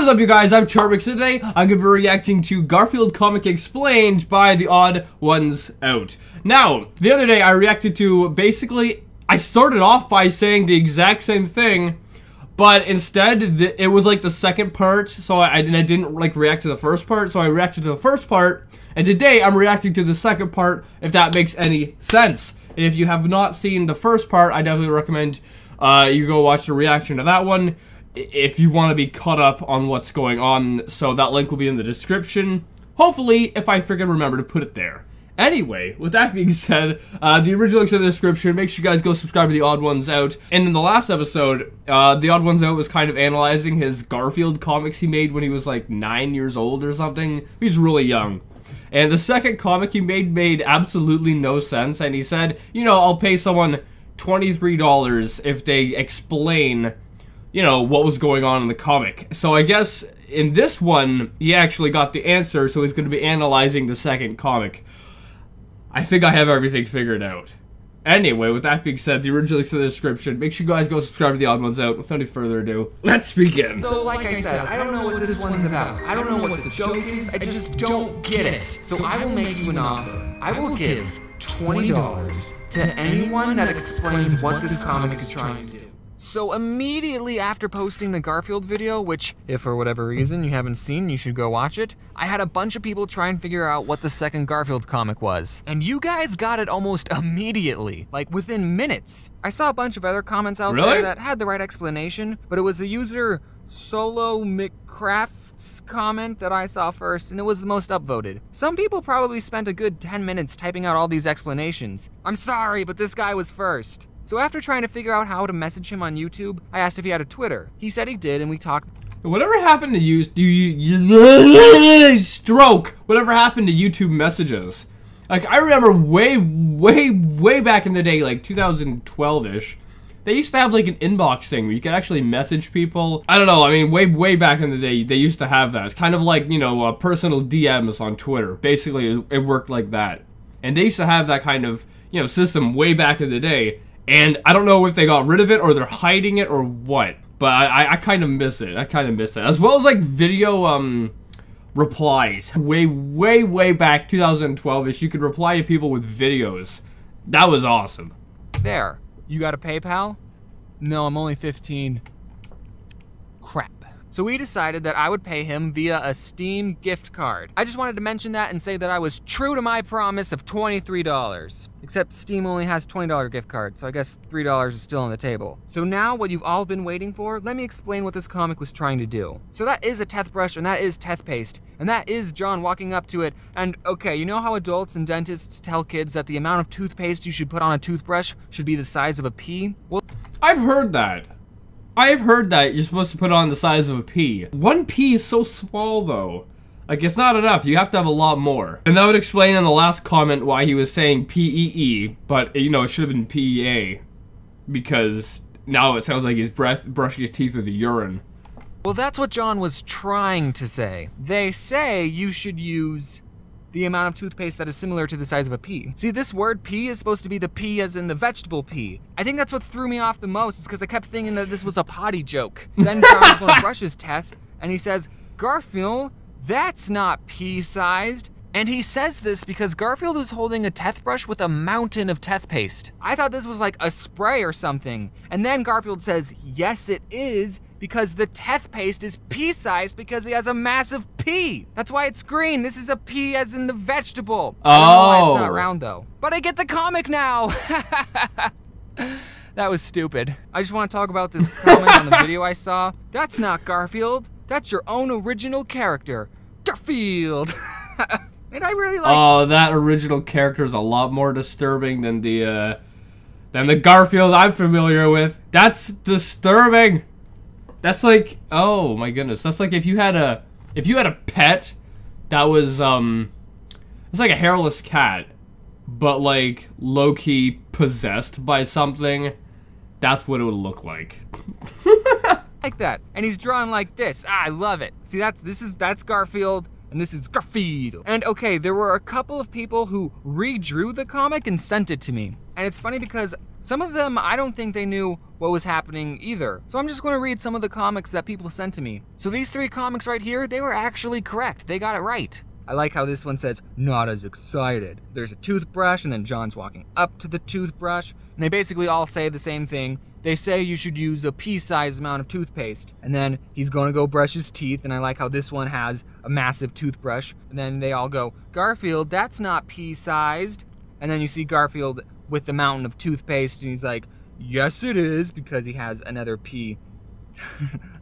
What is up, you guys? I'm Charmx. Today I'm going to be reacting to Garfield comic explained by the Odd Ones Out. Now, the other day I reacted to, basically, I started off by saying the exact same thing, but instead it was like the second part, so I didn't like react to the first part, so I reacted to the first part, and today I'm reacting to the second part, if that makes any sense. And if you have not seen the first part, I definitely recommend you go watch the reaction to that one if you want to be caught up on what's going on. So that link will be in the description. Hopefully, if I freaking remember to put it there. Anyway, with that being said, the original link's in the description. Make sure you guys go subscribe to the Odd Ones Out. And in the last episode, the Odd Ones Out was kind of analyzing his Garfield comics he made when he was like 9 years old or something. He's really young. And the second comic he made absolutely no sense. And he said, you know, I'll pay someone $23 if they explain, you know, what was going on in the comic. So I guess in this one, he actually got the answer, so he's going to be analyzing the second comic. I think I have everything figured out. Anyway, with that being said, the original link's in the description. Make sure you guys go subscribe to the Odd Ones Out. Without any further ado, let's begin. So, like I said, I don't know what this one's about. I don't know what the joke is. I just don't get it. So I will make you an offer. I will give $20 to anyone that explains what this comic is trying to do. So immediately after posting the Garfield video, which, if for whatever reason you haven't seen, you should go watch it, I had a bunch of people try and figure out what the second Garfield comic was. And you guys got it almost immediately, like within minutes. I saw a bunch of other comments out there that had the right explanation, but it was the user Solo McCraft's comment that I saw first, and it was the most upvoted. Some people probably spent a good 10 minutes typing out all these explanations. I'm sorry, but this guy was first. So after trying to figure out how to message him on YouTube, I asked if he had a Twitter. He said he did, and we talked. Whatever happened to stroke? Whatever happened to YouTube messages? Like, I remember way back in the day, like 2012-ish, they used to have like an inbox thing where you could actually message people. I don't know, I mean, way back in the day, they used to have that. It's kind of like, you know, personal DMs on Twitter. Basically, it worked like that. And they used to have that kind of, you know, system way back in the day. And I don't know if they got rid of it or they're hiding it or what. But I kind of miss it. I kind of miss it. As well as like video replies. Way back 2012-ish, you could reply to people with videos. That was awesome. There. You got a PayPal? No, I'm only 15. Crap. So we decided that I would pay him via a Steam gift card. I just wanted to mention that and say that I was true to my promise of $23. Except Steam only has $20 gift card, so I guess $3 is still on the table. So now, what you've all been waiting for, let me explain what this comic was trying to do. So that is a toothbrush, and that is toothpaste, and that is John walking up to it, and okay, you know how adults and dentists tell kids that the amount of toothpaste you should put on a toothbrush should be the size of a pea? Well, I've heard that. I've heard that you're supposed to put it on the size of a pea. One pea is so small though. Like, it's not enough, you have to have a lot more. And that would explain in the last comment why he was saying P-E-E, but, you know, it should have been P-E-A. Because now it sounds like he's brushing his teeth with urine. Well, that's what John was trying to say. They say you should use the amount of toothpaste that is similar to the size of a pea. See, this word pea is supposed to be the pea as in the vegetable pea. I think that's what threw me off the most, is because I kept thinking that this was a potty joke. Then John was going to brush his teeth, and he says, Garfield, that's not pea-sized. And he says this because Garfield is holding a toothbrush with a mountain of toothpaste. I thought this was like a spray or something. And then Garfield says, yes it is, because the toothpaste is pea-sized because he has a massive pea. That's why it's green. This is a pea as in the vegetable. Oh. I don't know why it's not round though. But I get the comic now. That was stupid. I just want to talk about this comment on the video I saw. That's not Garfield. That's your own original character, Garfield. And I really like. Oh, that original character is a lot more disturbing than the Garfield I'm familiar with. That's disturbing. That's like, oh my goodness, that's like if you had a pet that was it's like a hairless cat, but like low-key possessed by something. That's what it would look like. Like that, and he's drawn like this. Ah, I love it. See, that's Garfield, and this is Garfield. And okay, there were a couple of people who redrew the comic and sent it to me. And it's funny because Some of them, I don't think they knew what was happening either. So I'm just going to read some of the comics that people sent to me. So these 3 comics right here, they were actually correct. They got it right. I like how this one says, not as excited. There's a toothbrush, and then John's walking up to the toothbrush, and they basically all say the same thing. They say you should use a pea-sized amount of toothpaste, and then he's gonna go brush his teeth, and I like how this one has a massive toothbrush, and then they all go, Garfield, that's not pea-sized. And then you see Garfield with the mountain of toothpaste, and he's like, yes it is, because he has another pea.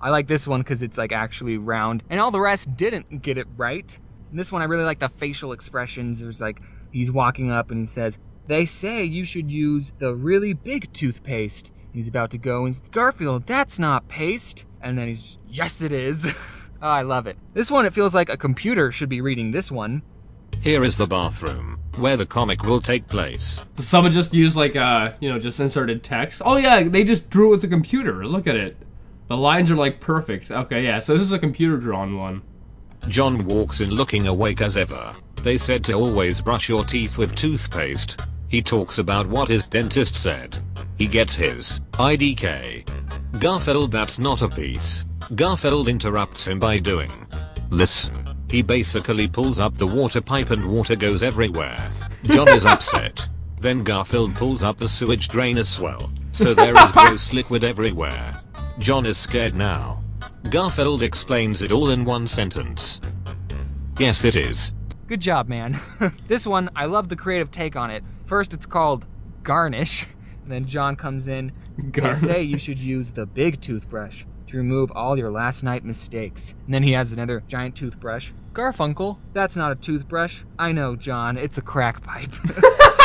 I like this one because it's like actually round, and all the rest didn't get it right. And this one, I really like the facial expressions. There's like, he's walking up and he says, they say you should use the really big toothpaste. He's about to go and says, Garfield, that's not paste. And then he's, yes it is. Oh, I love it. This one, it feels like a computer should be reading this one. Here is the bathroom, where the comic will take place. Someone just used like, just inserted text. Oh yeah, they just drew it with the computer. Look at it. The lines are like perfect. Okay, yeah, so this is a computer drawn one. John walks in looking awake as ever. They said to always brush your teeth with toothpaste. He talks about what his dentist said. He gets his IDK. Garfield, that's not a piece. Garfield interrupts him by doing, listen. He basically pulls up the water pipe and water goes everywhere. John is upset. Then Garfield pulls up the sewage drain as well. So there is gross liquid everywhere. John is scared now. Garfield explains it all in one sentence. Yes, it is. Good job, man. This one, I love the creative take on it. First, it's called Garnish. And then John comes in. They say you should use the big toothbrush to remove all your last night mistakes. And then he has another giant toothbrush. Garfunkel, that's not a toothbrush. I know, John, it's a crack pipe.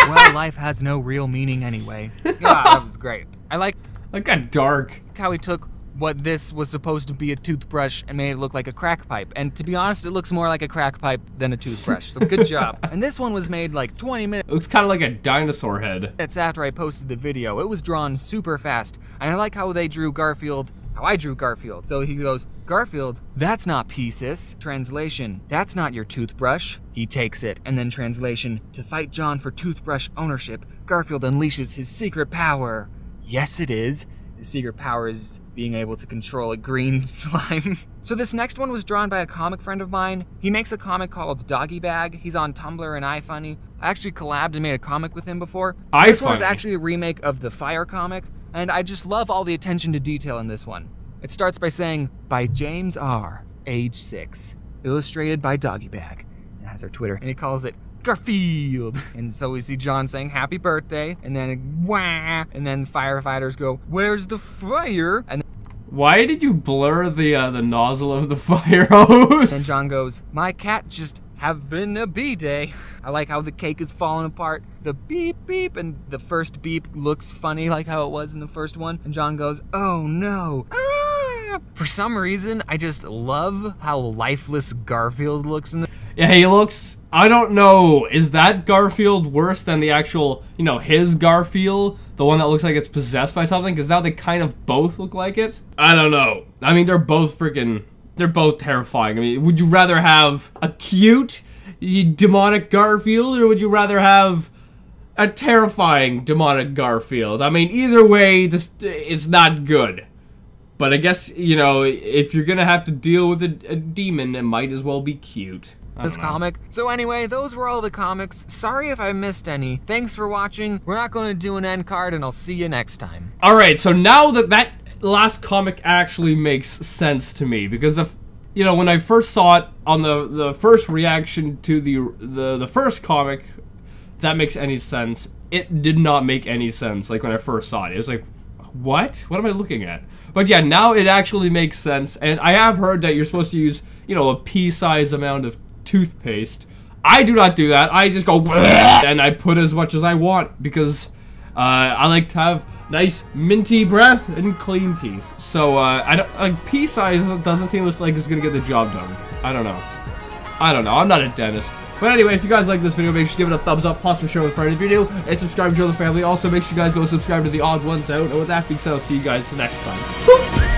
Well, life has no real meaning anyway. Ah, that was great. I like That got dark. how he took what this was supposed to be a toothbrush and made it look like a crack pipe. And to be honest, it looks more like a crack pipe than a toothbrush, so good job. And this one was made like 20 minutes. It looks kind of like a dinosaur head. After I posted the video. It was drawn super fast. And I like how they drew Garfield, how I drew Garfield. So he goes, Garfield, that's not pieces. Translation, that's not your toothbrush. He takes it. And then translation, to fight John for toothbrush ownership, Garfield unleashes his secret power. Yes, it is. His secret power is being able to control a green slime. So this next one was drawn by a comic friend of mine. He makes a comic called Doggy Bag. He's on Tumblr and iFunny. I actually collabed and made a comic with him before. This one's actually a remake of the Fire comic, and I just love all the attention to detail in this one. It starts by saying, by James R., age 6, illustrated by Doggy Bag. It has our Twitter, and he calls it Garfield. And so we see John saying happy birthday, and then wah, and then firefighters go, where's the fire? And why did you blur the nozzle of the fire hose? then John goes, my cat just having a B-day. I like how the cake is falling apart. The beep beep, and the first beep looks funny like how it was in the first one. And John goes, oh no. Ah! For some reason, I just love how lifeless Garfield looks in the Yeah, he looks, I don't know, is that Garfield worse than the actual, his Garfield? The one that looks like it's possessed by something? Because now they kind of both look like it? I don't know. I mean, they're both terrifying. I mean, would you rather have a cute, demonic Garfield, or would you rather have a terrifying demonic Garfield? I mean, either way, just it's not good. But I guess, if you're gonna have to deal with a demon, it might as well be cute. This comic. So anyway, those were all the comics. Sorry if I missed any. Thanks for watching. We're not going to do an end card, and I'll see you next time. Alright, so now that last comic actually makes sense to me, because when I first saw it on the first reaction to the first comic, if that makes any sense, it did not make any sense. Like when I first saw it, it was like, what am I looking at? But yeah, now it actually makes sense, and I have heard that you're supposed to use a pea-sized amount of toothpaste. I do not do that. I just go and I put as much as I want, because I like to have nice minty breath and clean teeth. So I don't, like, pea size doesn't seem like it's gonna get the job done. I don't know. I'm not a dentist. But anyway, if you guys like this video, make sure you give it a thumbs up, plus share with a friend if you're new, and subscribe to join the family. Also, make sure you guys go subscribe to the Odd Ones Out. And with that being said, I'll see you guys next time.